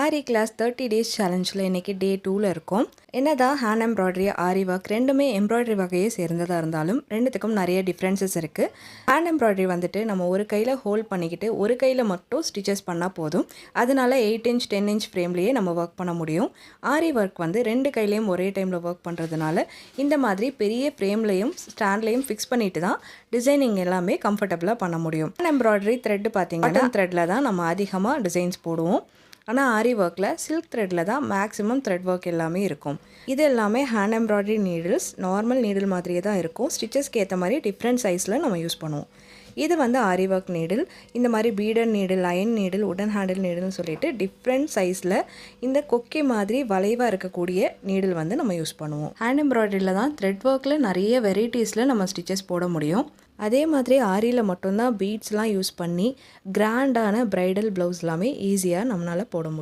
ஆரி class 30 days சேலஞ்சில் இன்றைக்கி டே 2ல் இருக்கும். என்னதான் ஹேண்ட் எம்ப்ராய்டரி, ஆரி ஒர்க் ரெண்டுமே எம்ப்ராய்டரி வகையை சேர்ந்ததாக இருந்தாலும் ரெண்டுத்துக்கும் நிறைய டிஃப்ரென்சஸ் இருக்குது. ஹேண்ட் எம்ப்ராய்டரி வந்துட்டு நம்ம ஒரு கையில் ஹோல்ட் பண்ணிக்கிட்டு ஒரு கையில் மட்டும் ஸ்டிச்சஸ் பண்ணால் போதும். அதனால 8 இன்ச் 10 இன்ச் ஃப்ரேம்லேயே நம்ம ஒர்க் பண்ண முடியும். ஆரி ஒர்க் வந்து ரெண்டு கையிலையும் ஒரே டைமில் ஒர்க் பண்ணுறதுனால இந்த மாதிரி பெரிய ஃப்ரேம்லையும் ஸ்டாண்ட்லையும் ஃபிக்ஸ் பண்ணிட்டு தான் டிசைனிங் எல்லாமே கம்ஃபர்டபுளாக பண்ண முடியும். ஹேண்ட் எம்ப்ராய்டரி த்ரெட் பார்த்திங்கன்னா த்ரெட்டில் தான் நம்ம அதிகமாக டிசைன்ஸ் போடுவோம். ஆனால் ஆரி ஒர்க்கில் சில்க் த்ரெட்டில் தான் மேக்ஸிமம் த்ரெட் ஒர்க் எல்லாமே இருக்கும். இது எல்லாமே hand embroidery needles normal needle மாதிரியே தான் இருக்கும். ஸ்டிச்சஸ்க்கு ஏற்ற மாதிரி டிஃப்ரெண்ட் சைஸில் நம்ம யூஸ் பண்ணுவோம். இது வந்து ஆரி ஒர்க் நீடில். இந்த மாதிரி பீடர் நீடில், அயன் நீடில், உடன் ஹேண்டில் நீடில்னு சொல்லிட்டு டிஃப்ரெண்ட் சைஸில் இந்த கொக்கி மாதிரி வளைவாக இருக்கக்கூடிய நீடில் வந்து நம்ம யூஸ் பண்ணுவோம். ஹேண்ட் எம்ப்ராய்டரியில் தான் த்ரெட் ஒர்க்கில் நிறைய வெரைட்டிஸில் நம்ம ஸ்டிச்சஸ் போட முடியும். அதே மாதிரி ஆரியில் மட்டும்தான் பீட்ஸ்லாம் யூஸ் பண்ணி கிராண்டான ப்ரைடல் ப்ளவுஸ் எல்லாமே ஈஸியாக நம்மளால் போட முடியும்.